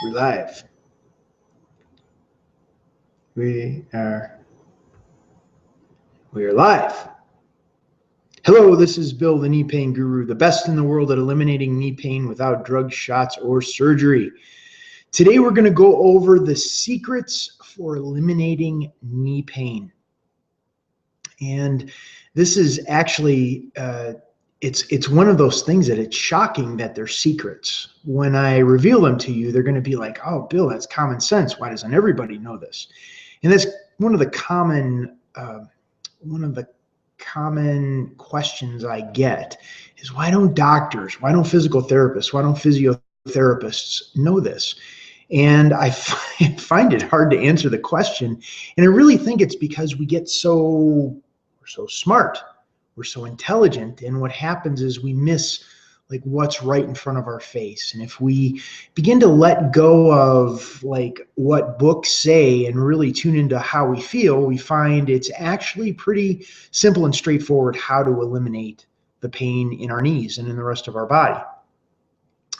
We're live. We are live. Hello, this is Bill, the knee pain guru, the best in the world at eliminating knee pain without drugs, shots, or surgery. Today, we're going to go over the secrets for eliminating knee pain. And this is actually, it's one of those things that it's shocking that they're secrets. When I reveal them to you, they're going to be like, oh, Bill, that's common sense. Why doesn't everybody know this? And that's one of the common questions I get is, why don't doctors, why don't physical therapists, why don't physiotherapists know this? And I find it hard to answer the question. And I really think it's because we're so smart, we're so intelligent, and what happens is we miss like what's right in front of our face. And if we begin to let go of like what books say and really tune into how we feel, we find it's actually pretty simple and straightforward how to eliminate the pain in our knees and in the rest of our body.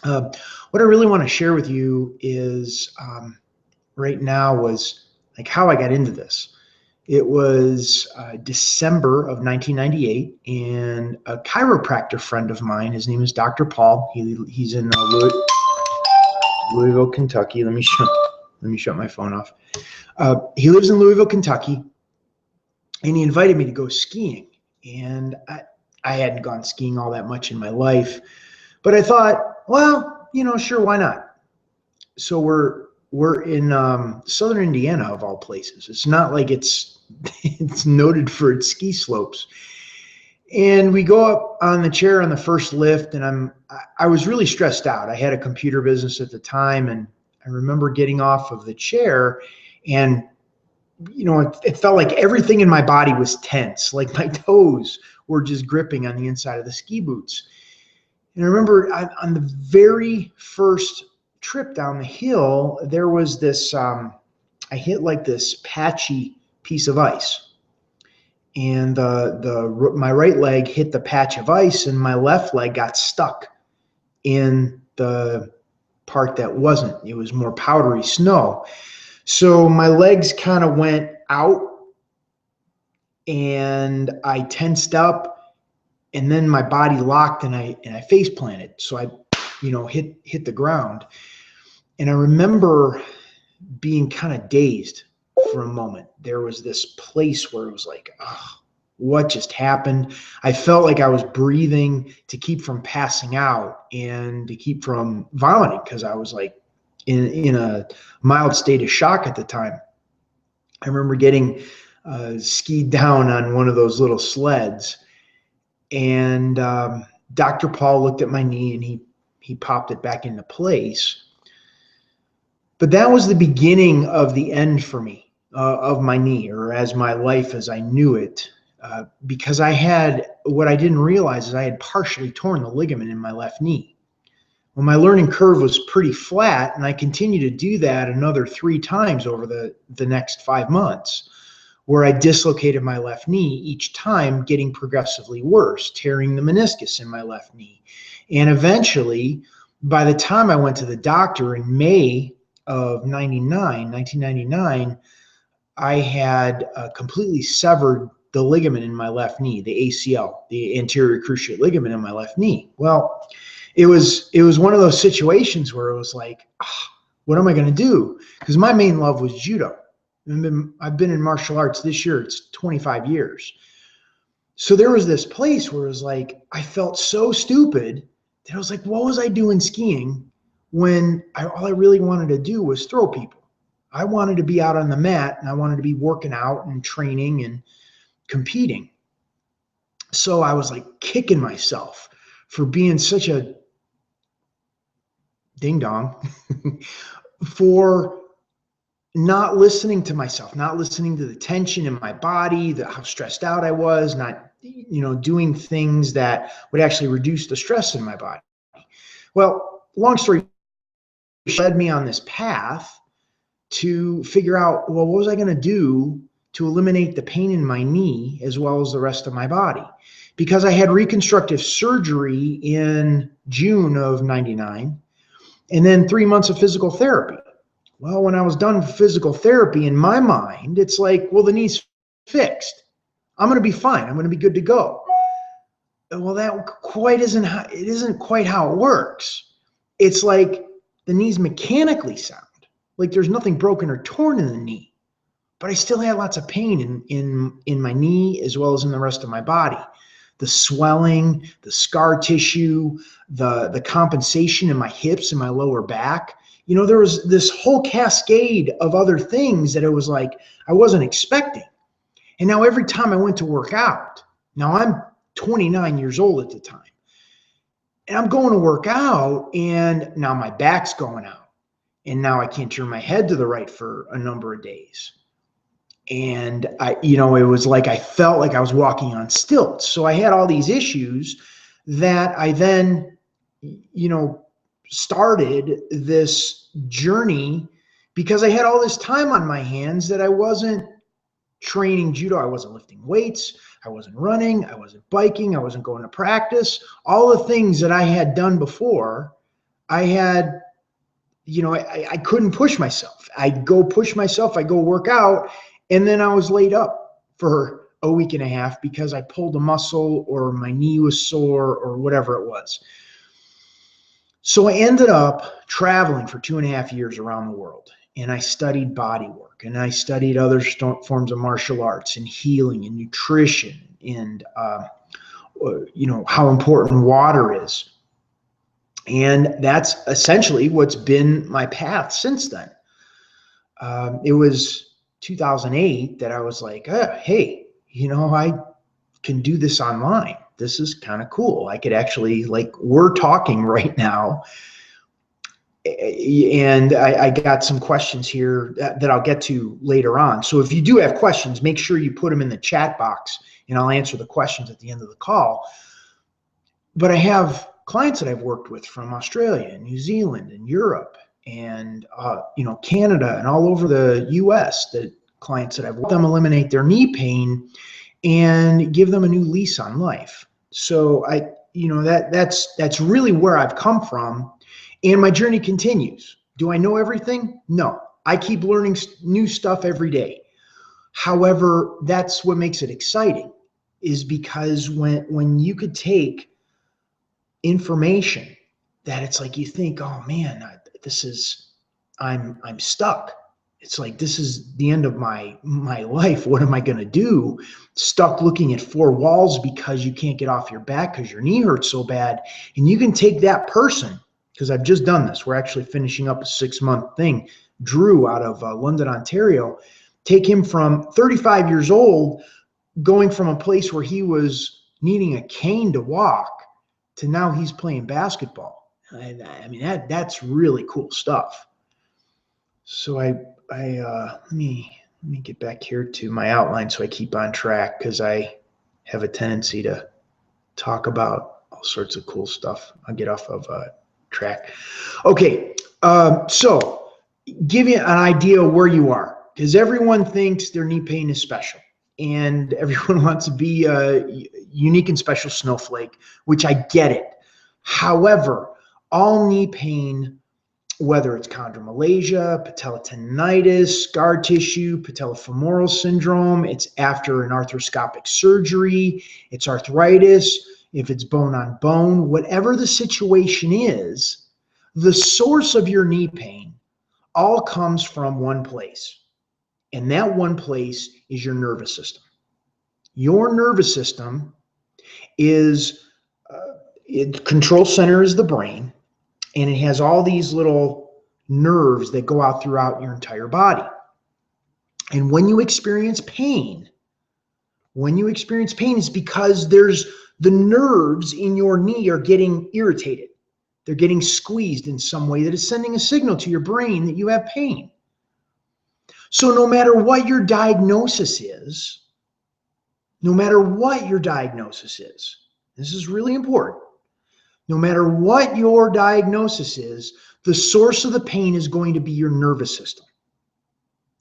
What I really want to share with you is right now was like how I got into this. It was December of 1998, and a chiropractor friend of mine, his name is Dr. Paul. He's in Louisville, Kentucky. Let me shut my phone off. He lives in Louisville, Kentucky, and he invited me to go skiing. And I hadn't gone skiing all that much in my life, but I thought, well, sure, why not? So we're in southern Indiana, of all places. It's not like it's noted for its ski slopes. And we go up on the chair on the first lift, and I was really stressed out. I had a computer business at the time, and I remember getting off of the chair, and it felt like everything in my body was tense, like my toes were just gripping on the inside of the ski boots. And I remember on the very first trip down the hill, there was this, I hit like this patchy piece of ice, and my right leg hit the patch of ice, and my left leg got stuck in the part that wasn't. It was more powdery snow. So my legs kind of went out, and I tensed up, and then my body locked, and I face planted. So I, hit the ground. And I remember being kind of dazed for a moment. There was this place where it was like, oh, what just happened? I felt like I was breathing to keep from passing out and to keep from vomiting, because I was like in a mild state of shock at the time. I remember getting skied down on one of those little sleds, and Dr. Paul looked at my knee, and he popped it back into place. But that was the beginning of the end for me, of my knee, or as my life as I knew it, because what I didn't realize is I had partially torn the ligament in my left knee. Well, my learning curve was pretty flat, and I continued to do that another 3 times over the next 5 months, where I dislocated my left knee, each time getting progressively worse, tearing the meniscus in my left knee. And eventually, by the time I went to the doctor in May of 1999, I had completely severed the ligament in my left knee, the ACL, the anterior cruciate ligament in my left knee. Well, it was one of those situations where it was like, what am I going to do? Because my main love was judo. I've been in martial arts this year. It's 25 years. So there was this place where it was like, I felt so stupid that I was like, what was I doing skiing when all I really wanted to do was throw people? I wanted to be out on the mat, and I wanted to be working out and training and competing. So I was like kicking myself for being such a ding dong, for not listening to myself, not listening to the tension in my body, how stressed out I was, not, doing things that would actually reduce the stress in my body. Well, long story led me on this path to figure out, well, what was I going to do to eliminate the pain in my knee as well as the rest of my body? Because I had reconstructive surgery in June of 99. and then 3 months of physical therapy. Well, when I was done with physical therapy, in my mind, it's like, well, the knee's fixed. I'm going to be fine. I'm going to be good to go. Well, that quite isn't how, it isn't quite how it works. It's like the knee's mechanically sound. Like there's nothing broken or torn in the knee, but I still had lots of pain in my knee as well as in the rest of my body. The swelling, the scar tissue, the compensation in my hips and my lower back. You know, there was this whole cascade of other things that it was like I wasn't expecting. And now every time I went to work out, now I'm 29 years old at the time, and I'm going to work out, and now my back's going out, and now I can't turn my head to the right for a number of days. And it was like I felt like I was walking on stilts. So I had all these issues that I then, started this journey because I had all this time on my hands that I wasn't training judo. I wasn't lifting weights. I wasn't running. I wasn't biking. I wasn't going to practice. All the things that I had done before, I had, I couldn't push myself. I'd go push myself. I'd go work out. And then I was laid up for a week and a half because I pulled a muscle or my knee was sore or whatever it was. So I ended up traveling for 2.5 years around the world. And I studied body work, and I studied other forms of martial arts and healing and nutrition and, how important water is. And that's essentially what's been my path since then. It was 2008 that I was like, hey, I can do this online. This is kind of cool. I could actually, we're talking right now. And I got some questions here that I'll get to later on. So if you do have questions, make sure you put them in the chat box and I'll answer the questions at the end of the call. But I have clients that I've worked with from Australia and New Zealand and Europe and, Canada and all over the US, the clients that I've helped them eliminate their knee pain and give them a new lease on life. So that's really where I've come from. And my journey continues. Do I know everything? No. I keep learning new stuff every day. However, that's what makes it exciting, is because when you could take information that it's like you think, oh man, I'm stuck. It's like, this is the end of my life. What am I going to do? Stuck looking at four walls because you can't get off your back because your knee hurts so bad. And you can take that person, because I've just done this. We're actually finishing up a 6-month thing. Drew out of London, Ontario. Take him from 35 years old, going from a place where he was needing a cane to walk to now he's playing basketball. I mean, that's really cool stuff. So let me get back here to my outline so I keep on track, because I have a tendency to talk about all sorts of cool stuff. I'll get off of track. Okay, so give you an idea of where you are, because everyone thinks their knee pain is special and everyone wants to be a unique and special snowflake, which I get it. However, all knee pain, whether it's chondromalacia, patella tendinitis, scar tissue, patellofemoral syndrome, it's after an arthroscopic surgery, it's arthritis, if it's bone on bone, whatever the situation is, the source of your knee pain all comes from one place. And that one place is your nervous system. Your nervous system is, control center is the brain, and it has all these little nerves that go out throughout your entire body. And when you experience pain, it's because the nerves in your knee are getting irritated. They're getting squeezed in some way that is sending a signal to your brain that you have pain. So no matter what your diagnosis is, this is really important. No matter what your diagnosis is, the source of the pain is going to be your nervous system.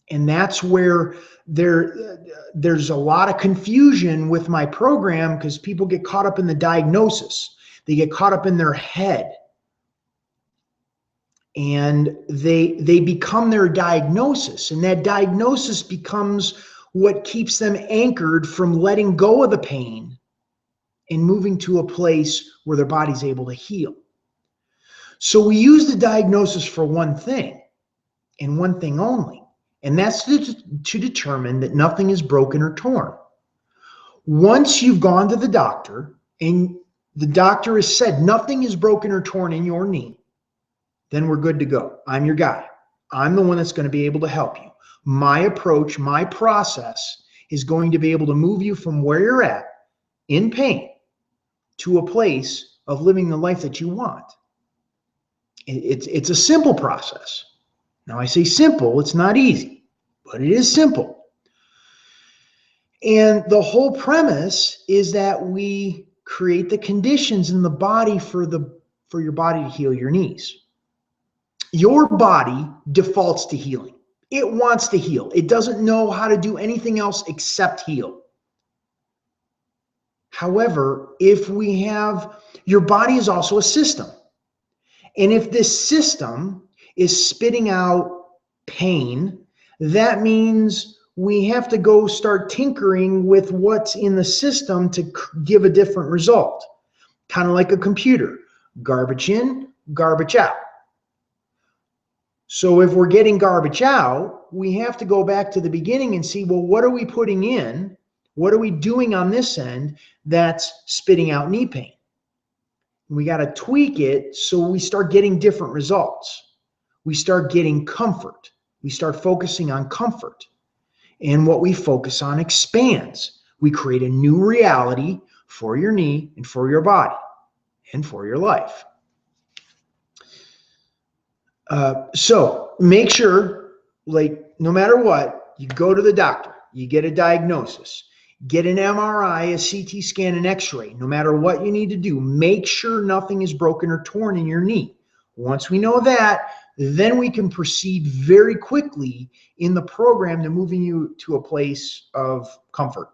And that's where there's a lot of confusion with my program, because people get caught up in the diagnosis. They get caught up in their head. and they become their diagnosis, and that diagnosis becomes what keeps them anchored from letting go of the pain and moving to a place where their body's able to heal. So we use the diagnosis for one thing and one thing only, and that's to determine that nothing is broken or torn. Once you've gone to the doctor and the doctor has said nothing is broken or torn in your knee, then we're good to go. I'm your guy. I'm the one that's going to be able to help you. My approach, my process is going to be able to move you from where you're at in pain to a place of living the life that you want. It's a simple process. Now, I say simple, it's not easy, but it is simple. And the whole premise is that we create the conditions in the body for your body to heal your knees. Your body defaults to healing. It wants to heal. It doesn't know how to do anything else except heal. However, your body is also a system. And if this system is spitting out pain, that means we have to go start tinkering with what's in the system to give a different result. Kind of like a computer. Garbage in, garbage out. So if we're getting garbage out, we have to go back to the beginning and see, well, what are we putting in? What are we doing on this end that's spitting out knee pain? We got to tweak it so we start getting different results. We start getting comfort. We start focusing on comfort. And what we focus on expands. We create a new reality for your knee and for your body and for your life. So make sure, like, no matter what, you go to the doctor, you get a diagnosis, get an MRI, a CT scan, an X-ray. No matter what you need to do, make sure nothing is broken or torn in your knee. Once we know that, then we can proceed very quickly in the program to moving you to a place of comfort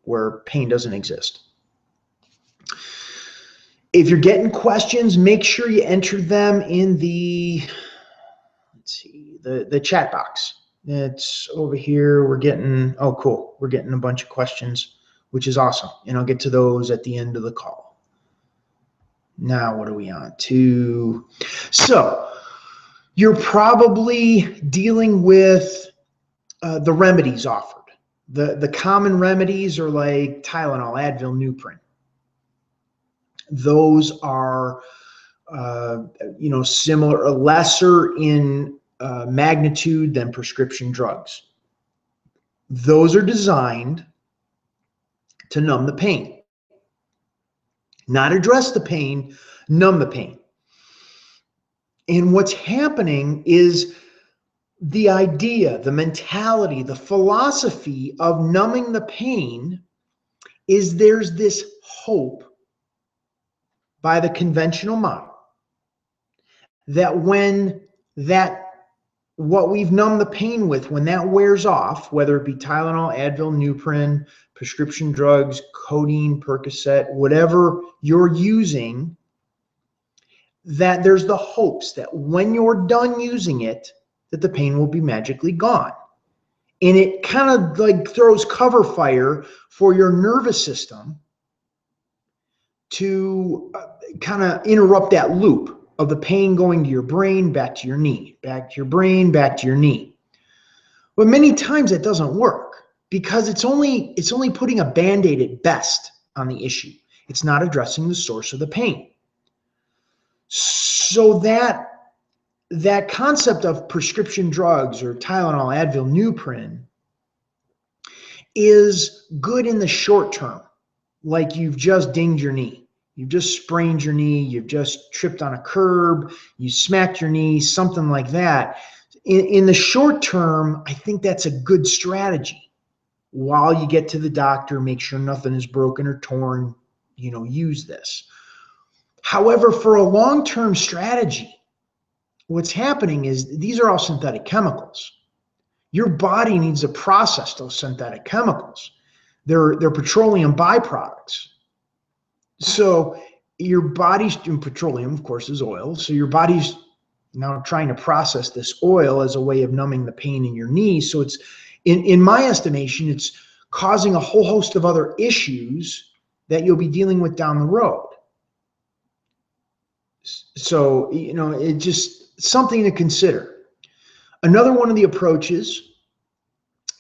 where pain doesn't exist. If you're getting questions, make sure you enter them in the chat box. It's over here. We're getting a bunch of questions, which is awesome. And I'll get to those at the end of the call. Now, what are we on to? So you're probably dealing with the remedies offered. The common remedies are like Tylenol, Advil, Nuprin. Those are, similar or lesser in magnitude than prescription drugs. Those are designed to numb the pain. Not address the pain, numb the pain. And what's happening is the idea, the mentality, the philosophy of numbing the pain is there's this hope by the conventional model that when what we've numbed the pain with, when that wears off, whether it be Tylenol, Advil, Nuprin, prescription drugs, codeine, Percocet, whatever you're using, that there's the hopes that when you're done using it, that the pain will be magically gone. And it kind of like throws cover fire for your nervous system to kind of interrupt that loop of the pain going to your brain, back to your knee, back to your brain, back to your knee. But many times that doesn't work because it's only putting a Band-Aid at best on the issue. It's not addressing the source of the pain. So that concept of prescription drugs or Tylenol, Advil, Nuprin is good in the short term. Like you've just dinged your knee. You've just sprained your knee. You've just tripped on a curb. You smacked your knee, something like that. In the short term, I think that's a good strategy. While you get to the doctor, make sure nothing is broken or torn, use this. However, for a long-term strategy, what's happening is these are all synthetic chemicals. Your body needs to process those synthetic chemicals. They're petroleum byproducts. So your body's, and petroleum, of course, is oil. So your body's now trying to process this oil as a way of numbing the pain in your knee. So it's, in my estimation, it's causing a whole host of other issues that you'll be dealing with down the road. So, it's just something to consider. Another one of the approaches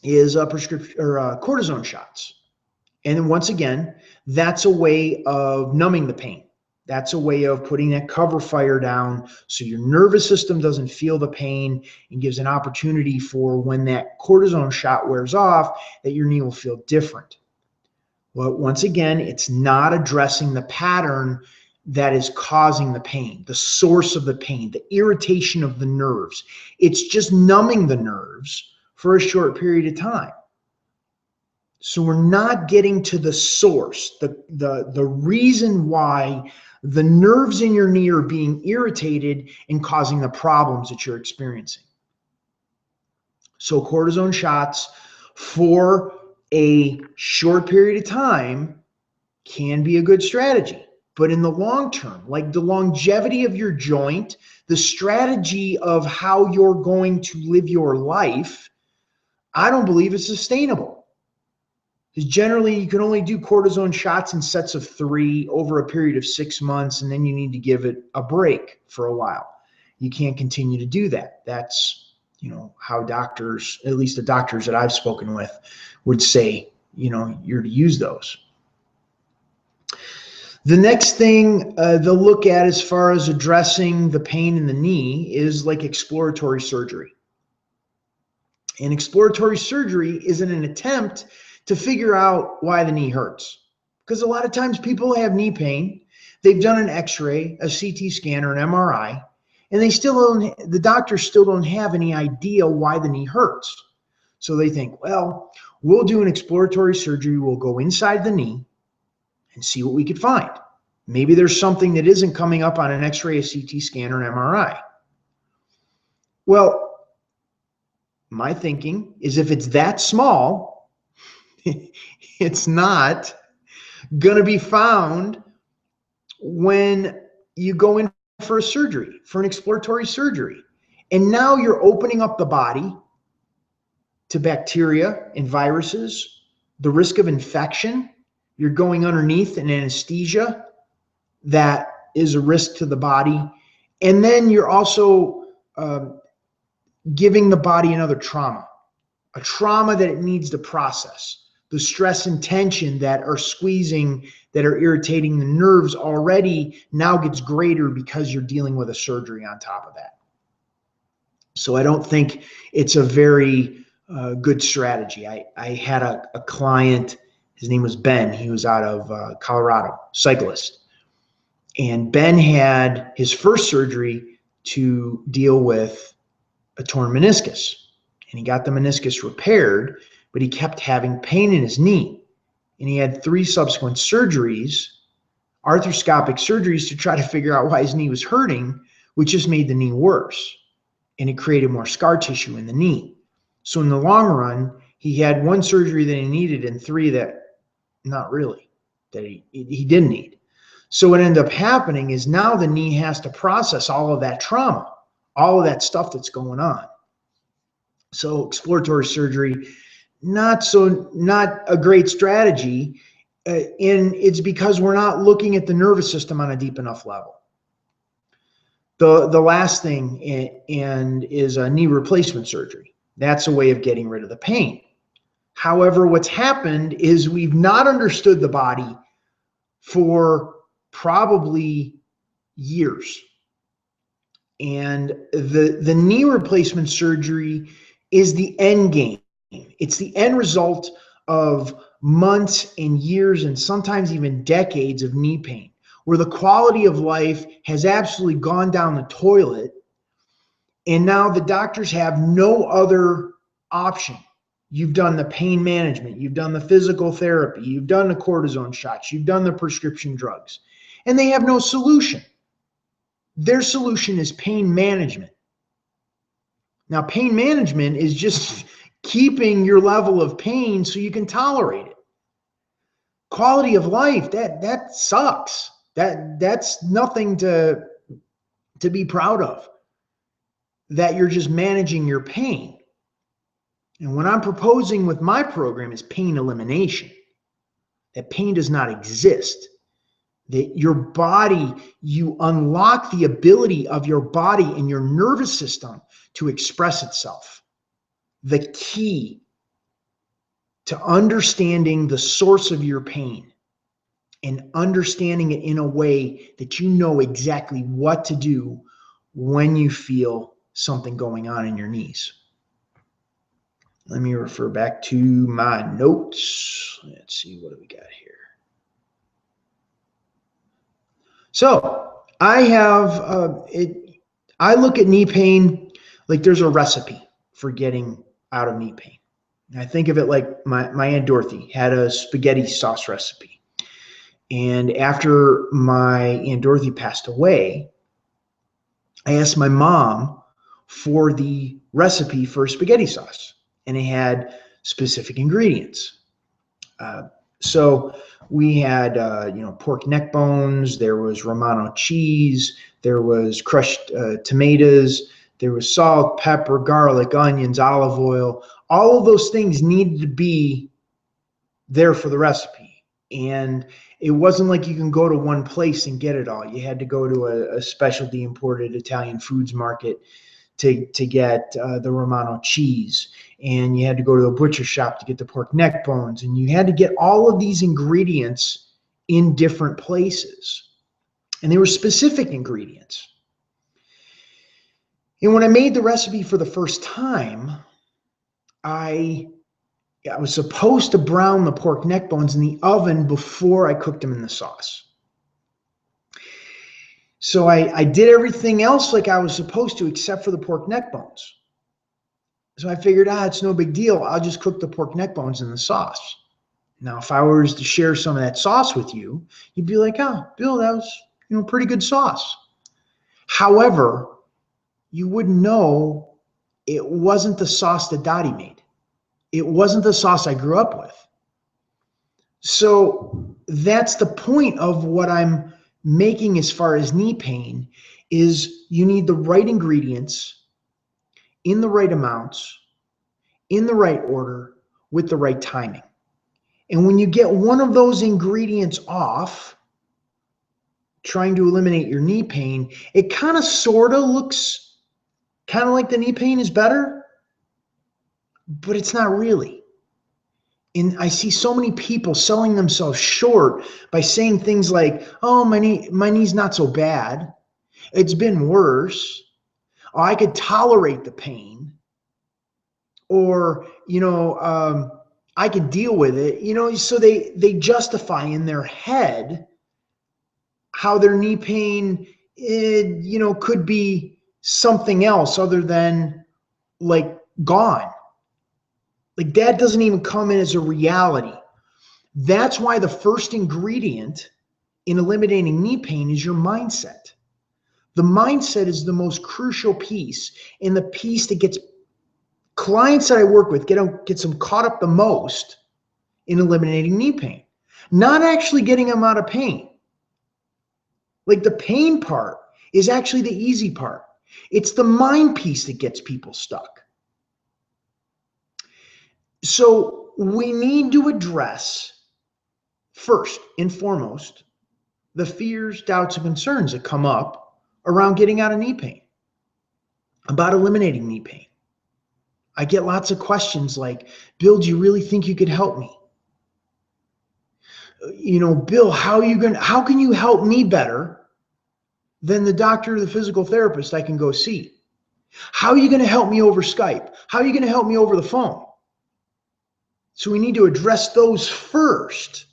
is prescription or cortisone shots. And then once again, that's a way of numbing the pain. That's a way of putting that cover fire down so your nervous system doesn't feel the pain, and gives an opportunity for when that cortisone shot wears off, that your knee will feel different. Well, once again, it's not addressing the pattern that is causing the pain, the source of the pain, the irritation of the nerves. It's just numbing the nerves for a short period of time. So we're not getting to the source, the reason why the nerves in your knee are being irritated and causing the problems that you're experiencing. So cortisone shots for a short period of time can be a good strategy. But in the long term, like the longevity of your joint, the strategy of how you're going to live your life, I don't believe it's sustainable. Because generally you can only do cortisone shots in sets of 3 over a period of 6 months, and then you need to give it a break for a while. You can't continue to do that. That's, how doctors, at least the doctors that I've spoken with, would say, you're to use those. The next thing they'll look at as far as addressing the pain in the knee is like exploratory surgery. And exploratory surgery is an attempt to figure out why the knee hurts. Because a lot of times people have knee pain, they've done an x-ray, a CT scan, or an MRI, and the doctors still don't have any idea why the knee hurts. So they think, well, we'll do an exploratory surgery, we'll go inside the knee and see what we could find. Maybe there's something that isn't coming up on an x-ray, a CT scan, or an MRI. Well, my thinking is if it's that small, it's not going to be found when you go in for a surgery, for an exploratory surgery. And now you're opening up the body to bacteria and viruses, the risk of infection. You're going underneath an anesthesia that is a risk to the body. And then you're also giving the body another trauma, a trauma that it needs to process. The stress and tension that are squeezing, that are irritating the nerves already now gets greater because you're dealing with a surgery on top of that. So I don't think it's a very good strategy. I had a client, his name was Ben. He was out of Colorado, cyclist. And Ben had his first surgery to deal with a torn meniscus. And he got the meniscus repaired, but he kept having pain in his knee. And he had 3 subsequent surgeries, arthroscopic surgeries, to try to figure out why his knee was hurting, which just made the knee worse. And it created more scar tissue in the knee. So in the long run, he had 1 surgery that he needed and 3 that not really, that he didn't need. So what ended up happening is now the knee has to process all of that trauma, all of that stuff that's going on. So exploratory surgery, not a great strategy. And it's because we're not looking at the nervous system on a deep enough level. The last thing is a knee replacement surgery. That's a way of getting rid of the pain. However, what's happened is we've not understood the body for probably years. And the knee replacement surgery is the end game. It's the end result of months and years and sometimes even decades of knee pain, where the quality of life has absolutely gone down the toilet. And now the doctors have no other option. You've done the pain management, you've done the physical therapy, you've done the cortisone shots, you've done the prescription drugs, and they have no solution. Their solution is pain management. Now, pain management is just keeping your level of pain so you can tolerate it. Quality of life, that sucks. That's nothing to be proud of. that you're just managing your pain. And what I'm proposing with my program is pain elimination. That pain does not exist. That your body, you unlock the ability of your body and your nervous system to express itself. The key to understanding the source of your pain and understanding it in a way that you know exactly what to do when you feel something going on in your knees. Let me refer back to my notes. Let's see, what do we got here? So I have, I look at knee pain like there's a recipe for getting out of knee pain. And I think of it like my Aunt Dorothy had a spaghetti sauce recipe. And after my Aunt Dorothy passed away, I asked my mom for the recipe for spaghetti sauce. And it had specific ingredients. So we had, pork neck bones. There was Romano cheese. There was crushed tomatoes. There was salt, pepper, garlic, onions, olive oil. All of those things needed to be there for the recipe. And it wasn't like you can go to one place and get it all. You had to go to a specialty imported Italian foods market to get the Romano cheese. And you had to go to the butcher shop to get the pork neck bones. And you had to get all of these ingredients in different places. And they were specific ingredients. And when I made the recipe for the first time, I was supposed to brown the pork neck bones in the oven before I cooked them in the sauce. So I did everything else like I was supposed to except for the pork neck bones. So I figured, it's no big deal. I'll just cook the pork neck bones in the sauce. Now, if I was to share some of that sauce with you, you'd be like, Bill, that was, pretty good sauce. However, you wouldn't know it wasn't the sauce that Dottie made. It wasn't the sauce I grew up with. So that's the point of what I'm making as far as knee pain is you need the right ingredients in the right amounts, in the right order, with the right timing. And when you get one of those ingredients off, trying to eliminate your knee pain, it kind of sort of looks kind of like the knee pain is better, but it's not really. And I see so many people selling themselves short by saying things like, my knee's not so bad. It's been worse. Oh, I could tolerate the pain. Or, I could deal with it. So they justify in their head how their knee pain, could be something else other than like gone. Like that doesn't even come in as a reality. That's why the first ingredient in eliminating knee pain is your mindset. The mindset is the most crucial piece, and the piece that gets clients that I work with gets them caught up the most in eliminating knee pain. Not actually getting them out of pain. Like the pain part is actually the easy part. It's the mind piece that gets people stuck. So we need to address, first and foremost, the fears, doubts, and concerns that come up around getting out of knee pain, about eliminating knee pain. I get lots of questions like, Bill, do you really think you could help me? Bill, how can you help me better than the doctor or the physical therapist I can go see? How are you going to help me over Skype? How are you going to help me over the phone? So we need to address those first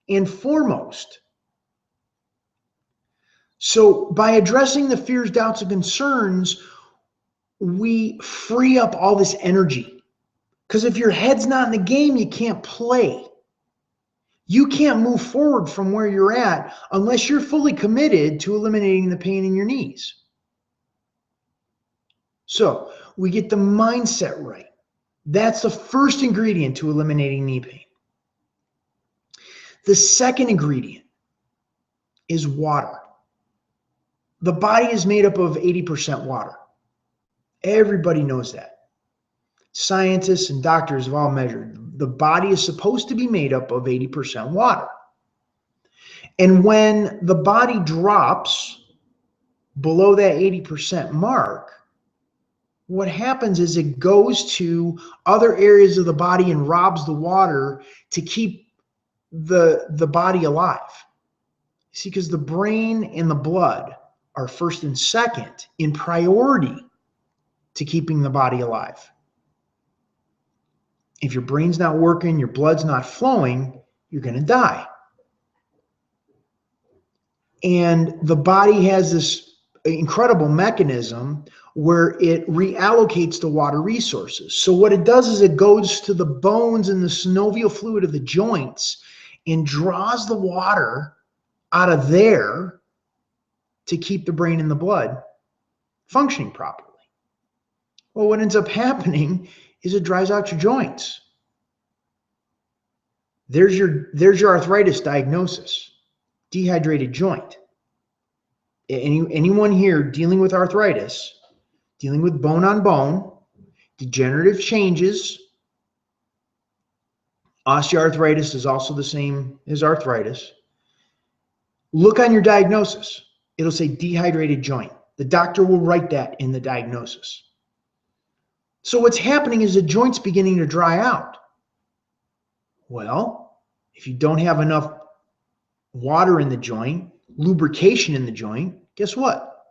and foremost. So by addressing the fears, doubts, and concerns, we free up all this energy. Because if your head's not in the game, you can't play. You can't move forward from where you're at unless you're fully committed to eliminating the pain in your knees. So we get the mindset right. That's the first ingredient to eliminating knee pain. The second ingredient is water. The body is made up of 80% water. Everybody knows that. Scientists and doctors have all measured. The body is supposed to be made up of 80% water. And when the body drops below that 80% mark, what happens is it goes to other areas of the body and robs the water to keep the body alive. See, because the brain and the blood are first and second in priority to keeping the body alive. If your brain's not working, your blood's not flowing, you're going to die. And the body has this incredible mechanism where it reallocates the water resources. So what it does is it goes to the bones and the synovial fluid of the joints and draws the water out of there to keep the brain and the blood functioning properly. Well, what ends up happening is it dries out your joints. There's your arthritis diagnosis, dehydrated joint. Anyone here dealing with arthritis, dealing with bone on bone, degenerative changes, osteoarthritis is also the same as arthritis. Look on your diagnosis. It'll say dehydrated joint. The doctor will write that in the diagnosis. So what's happening is the joint's beginning to dry out. Well, if you don't have enough water in the joint, lubrication in the joint, guess what?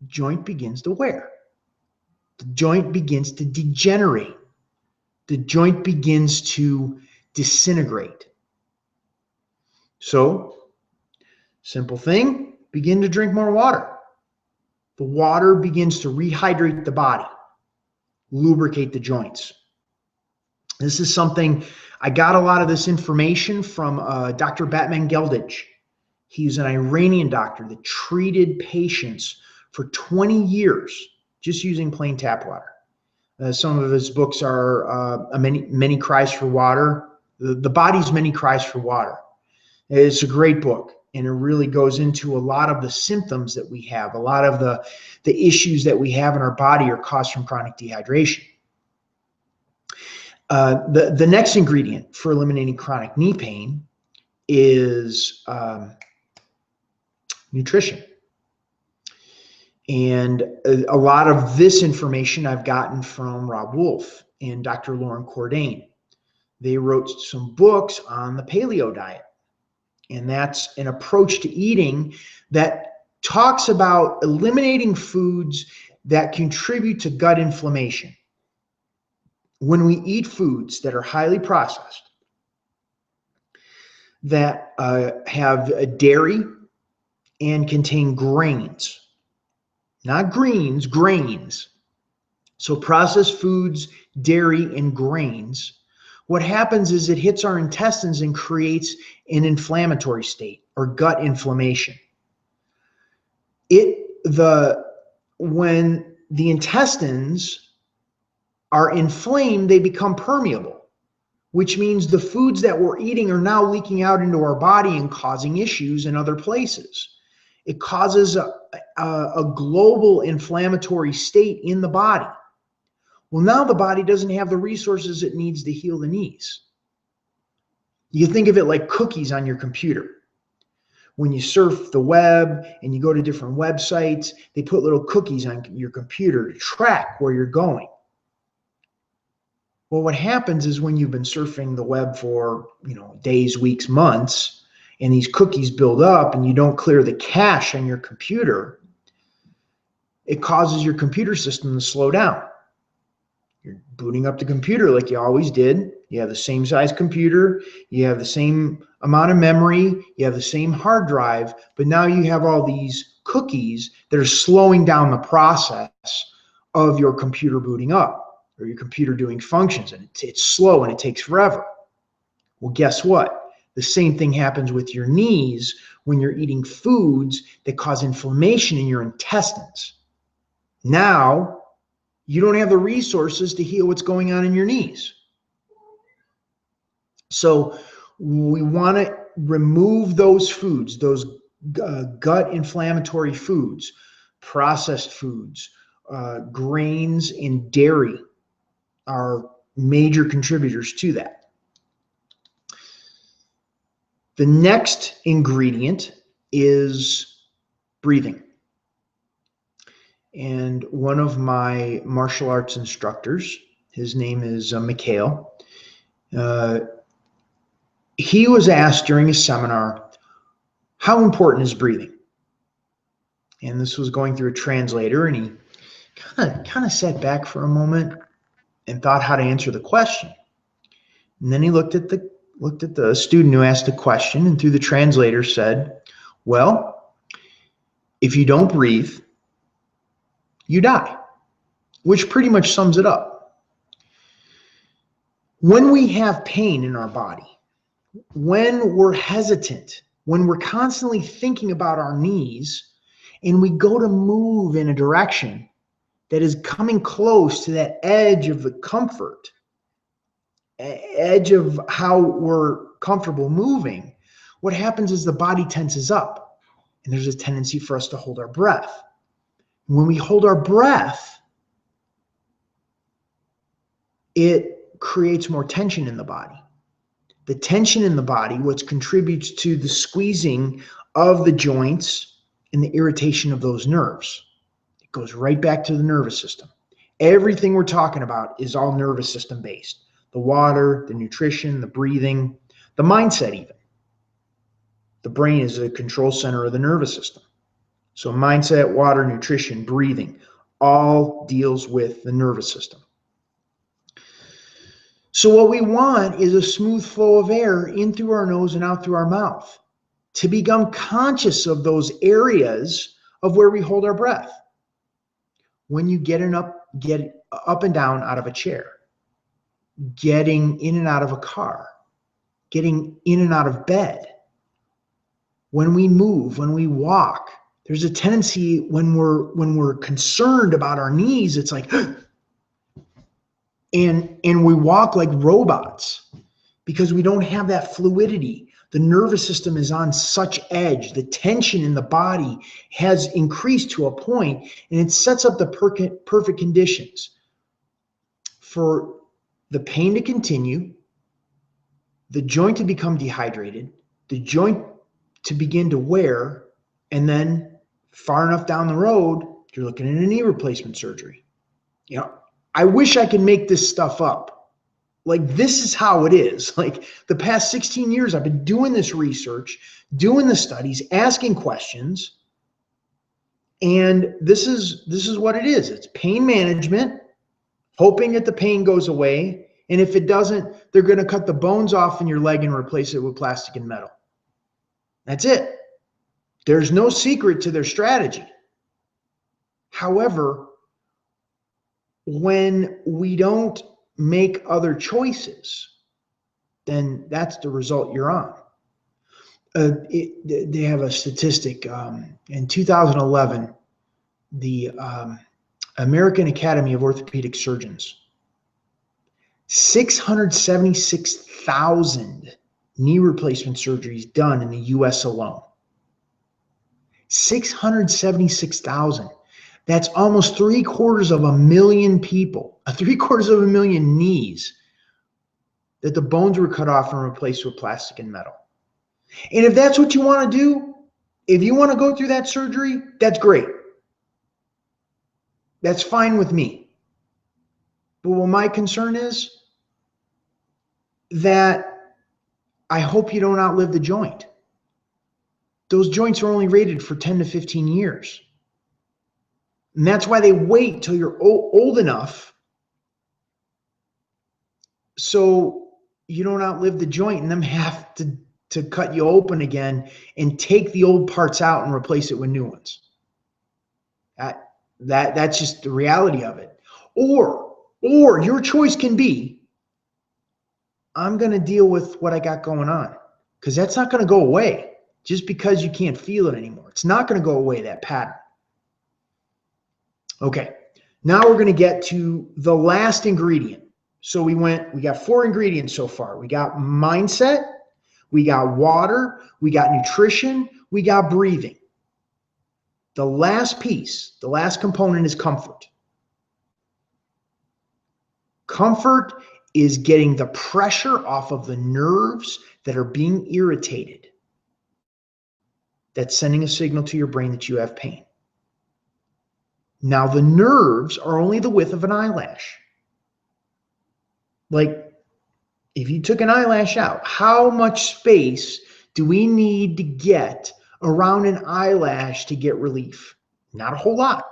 The joint begins to wear. The joint begins to degenerate. The joint begins to disintegrate. So, simple thing, begin to drink more water. The water begins to rehydrate the body, lubricate the joints. This is something, I got a lot of this information from Dr. Batman Geldich. He's an Iranian doctor that treated patients for 20 years just using plain tap water. Some of his books are Many Cries for Water, The Body's Many Cries for Water. It's a great book, and it really goes into a lot of the symptoms that we have. A lot of the issues that we have in our body are caused from chronic dehydration. The next ingredient for eliminating chronic knee pain is nutrition. And a lot of this information I've gotten from Rob Wolf and Dr. Lauren Cordain. They wrote some books on the paleo diet. And that's an approach to eating that talks about eliminating foods that contribute to gut inflammation. When we eat foods that are highly processed, that have dairy and contain grains, not greens, grains. So processed foods, dairy, and grains, what happens is it hits our intestines and creates an inflammatory state or gut inflammation. When the intestines are inflamed, they become permeable, which means the foods that we're eating are now leaking out into our body and causing issues in other places. It causes a global inflammatory state in the body. Well, now the body doesn't have the resources it needs to heal the knees. You think of it like cookies on your computer. When you surf the web and you go to different websites, they put little cookies on your computer to track where you're going. Well, what happens is when you've been surfing the web for, days, weeks, months, and these cookies build up and you don't clear the cache on your computer, it causes your computer system to slow down. You're booting up the computer like you always did. You have the same size computer. You have the same amount of memory. You have the same hard drive. But now you have all these cookies that are slowing down the process of your computer booting up or your computer doing functions. And it's slow and it takes forever. Well, guess what? The same thing happens with your knees when you're eating foods that cause inflammation in your intestines. Now, you don't have the resources to heal what's going on in your knees. So we want to remove those foods, those gut inflammatory foods, processed foods, grains and dairy are major contributors to that. The next ingredient is breathing. And one of my martial arts instructors, his name is Mikhail, he was asked during a seminar, how important is breathing? And this was going through a translator, and he kind of sat back for a moment and thought how to answer the question. And then he looked at the student who asked the question, and through the translator said, well, if you don't breathe, you die, which pretty much sums it up. When we have pain in our body, when we're hesitant, when we're constantly thinking about our knees, and we go to move in a direction that is coming close to that edge of the comfort, edge of how we're comfortable moving, what happens is the body tenses up, and there's a tendency for us to hold our breath. When we hold our breath, it creates more tension in the body. The tension in the body, which contributes to the squeezing of the joints and the irritation of those nerves. It goes right back to the nervous system. Everything we're talking about is all nervous system based. The water, the nutrition, the breathing, the mindset even. The brain is the control center of the nervous system. So mindset, water, nutrition, breathing, all deals with the nervous system. So what we want is a smooth flow of air in through our nose and out through our mouth, to become conscious of those areas of where we hold our breath. When you get up and down out of a chair, getting in and out of a car, getting in and out of bed, when we move, when we walk, there's a tendency when we're concerned about our knees, it's like, and we walk like robots because we don't have that fluidity. The nervous system is on such edge. The tension in the body has increased to a point, and it sets up the perfect conditions for the pain to continue, the joint to become dehydrated, the joint to begin to wear, and then far enough down the road, you're looking at a knee replacement surgery. You know, I wish I could make this stuff up. Like, this is how it is. Like, the past 16 years, I've been doing this research, doing the studies, asking questions, and this is what it is. It's pain management, hoping that the pain goes away, and if it doesn't, they're going to cut the bones off in your leg and replace it with plastic and metal. That's it. There's no secret to their strategy. However, when we don't make other choices, then that's the result you're on. They have a statistic. In 2011, the American Academy of Orthopedic Surgeons, 676,000 knee replacement surgeries done in the U.S. alone. 676,000. That's almost 750,000 people, 750,000 knees that the bones were cut off and replaced with plastic and metal. And if that's what you want to do, if you want to go through that surgery, that's great. That's fine with me. But what my concern is that I hope you don't outlive the joint. Those joints are only rated for 10 to 15 years. And that's why they wait till you're old enough so you don't outlive the joint and them have to cut you open again and take the old parts out and replace it with new ones. That's just the reality of it. Or your choice can be, I'm going to deal with what I got going on, because that's not going to go away just because you can't feel it anymore. It's not going to go away, that pattern. Okay, now we're going to get to the last ingredient. So we got 4 ingredients so far. We got mindset, we got water, we got nutrition, we got breathing. The last piece, the last component is comfort. Comfort is getting the pressure off of the nerves that are being irritated. That's sending a signal to your brain that you have pain. Now, the nerves are only the width of an eyelash. Like, if you took an eyelash out, how much space do we need to get around an eyelash to get relief? Not a whole lot.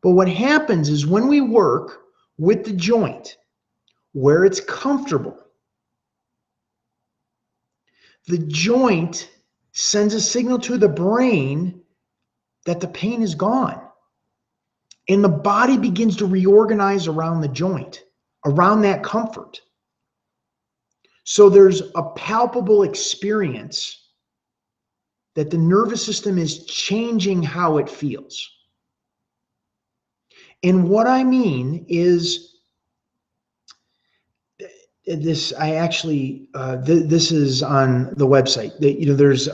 But what happens is when we work with the joint where it's comfortable, the joint sends a signal to the brain that the pain is gone. And the body begins to reorganize around the joint, around that comfort. So there's a palpable experience that the nervous system is changing how it feels. And what I mean is this, I actually, this is on the website. There's,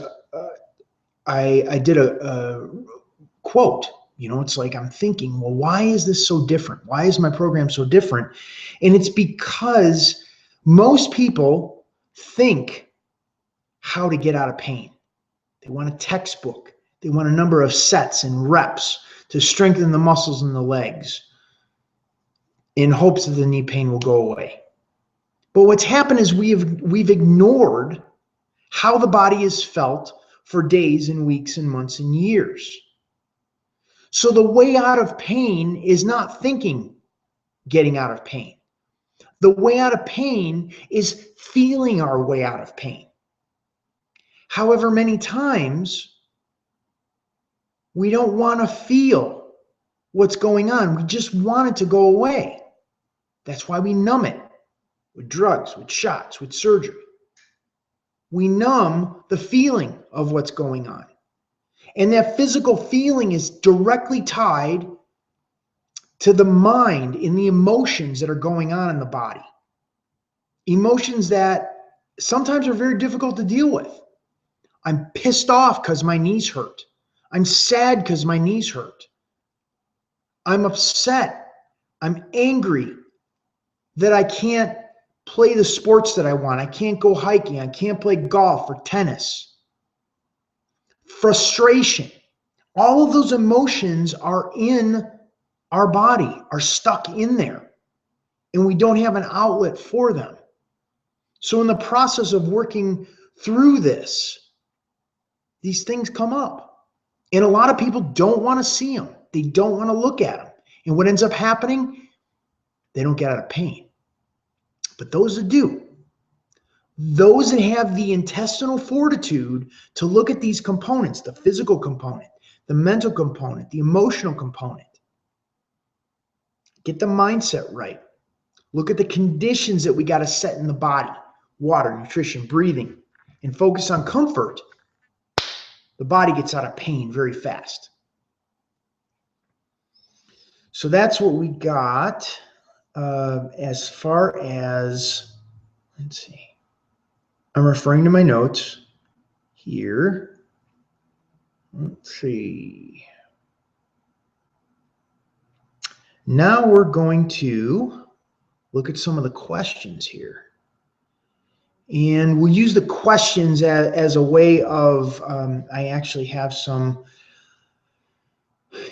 I did a quote. It's like I'm thinking, well, why is this so different? Why is my program so different? And it's because most people think how to get out of pain. They want a textbook. They want a number of sets and reps to strengthen the muscles in the legs in hopes that the knee pain will go away. But what's happened is we've ignored how the body is felt for days and weeks and months and years. So the way out of pain is not thinking getting out of pain. The way out of pain is feeling our way out of pain. However, many times we don't want to feel what's going on. We just want it to go away. That's why we numb it with drugs, with shots, with surgery. We numb the feeling of what's going on. And that physical feeling is directly tied to the mind and the emotions that are going on in the body. Emotions that sometimes are very difficult to deal with. I'm pissed off because my knees hurt. I'm sad because my knees hurt. I'm upset. I'm angry that I can't play the sports that I want. I can't go hiking. I can't play golf or tennis. Frustration. All of those emotions are in our body, are stuck in there, and we don't have an outlet for them. So in the process of working through this, these things come up. And a lot of people don't want to see them. They don't want to look at them. And what ends up happening, they don't get out of pain. But those that do, those that have the intestinal fortitude to look at these components, the physical component, the mental component, the emotional component, get the mindset right. Look at the conditions that we got to set in the body, water, nutrition, breathing, and focus on comfort. The body gets out of pain very fast. So that's what we got as far as, let's see. I'm referring to my notes here. Let's see. Now we're going to look at some of the questions here. And we'll use the questions as a way of, I actually have some,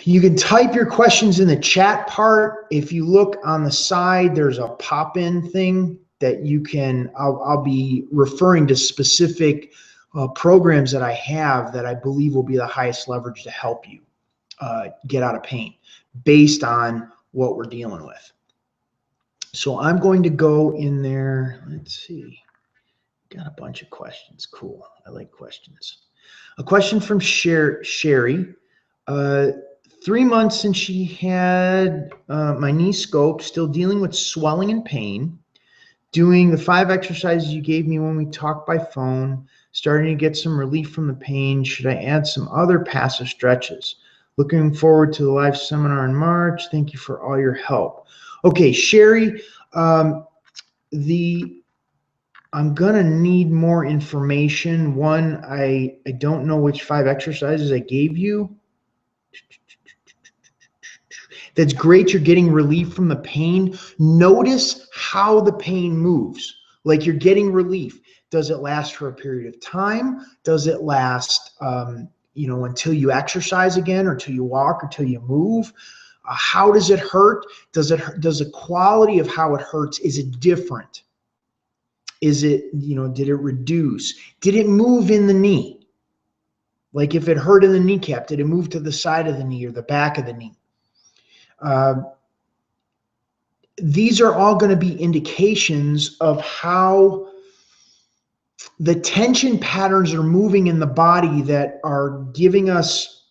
you can type your questions in the chat part. If you look on the side, there's a pop-in thing that you can, I'll be referring to specific programs that I have that I believe will be the highest leverage to help you get out of pain based on what we're dealing with. So I'm going to go in there. Let's see. Got a bunch of questions. Cool. I like questions. A question from Sherry. 3 months since she had my knee scoped, still dealing with swelling and pain. Doing the 5 exercises you gave me when we talked by phone. Starting to get some relief from the pain. Should I add some other passive stretches? Looking forward to the live seminar in March. Thank you for all your help. Okay, Sherry, I'm gonna need more information. One, I don't know which 5 exercises I gave you. That's great. You're getting relief from the pain. Notice how the pain moves. Like you're getting relief. Does it last for a period of time? Does it last, until you exercise again, or till you walk, or till you move? How does it hurt? Does the quality of how it hurts, is it different? Is it, did it reduce? Did it move in the knee? Like if it hurt in the kneecap, did it move to the side of the knee or the back of the knee? These are all going to be indications of how the tension patterns are moving in the body that are giving us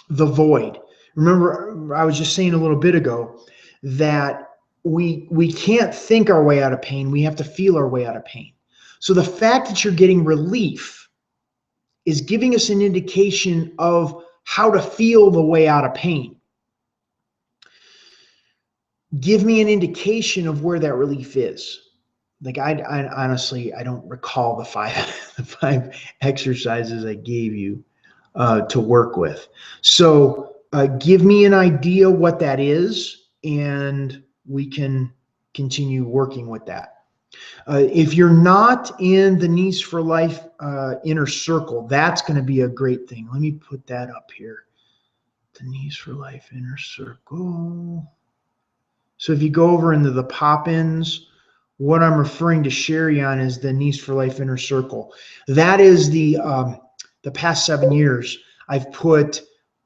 the void. Remember, I was just saying a little bit ago that we can't think our way out of pain. We have to feel our way out of pain. So the fact that you're getting relief is giving us an indication of how to feel the way out of pain. Give me an indication of where that relief is. Like I honestly, I don't recall the five exercises I gave you to work with. So give me an idea what that is, and we can continue working with that. If you're not in the Knees for Life inner circle, that's going to be a great thing. Let me put that up here. The Knees for Life inner circle. So if you go over into the Poppins, what I'm referring to Sherry on is the Knees for Life inner circle. That is the past 7 years. I've put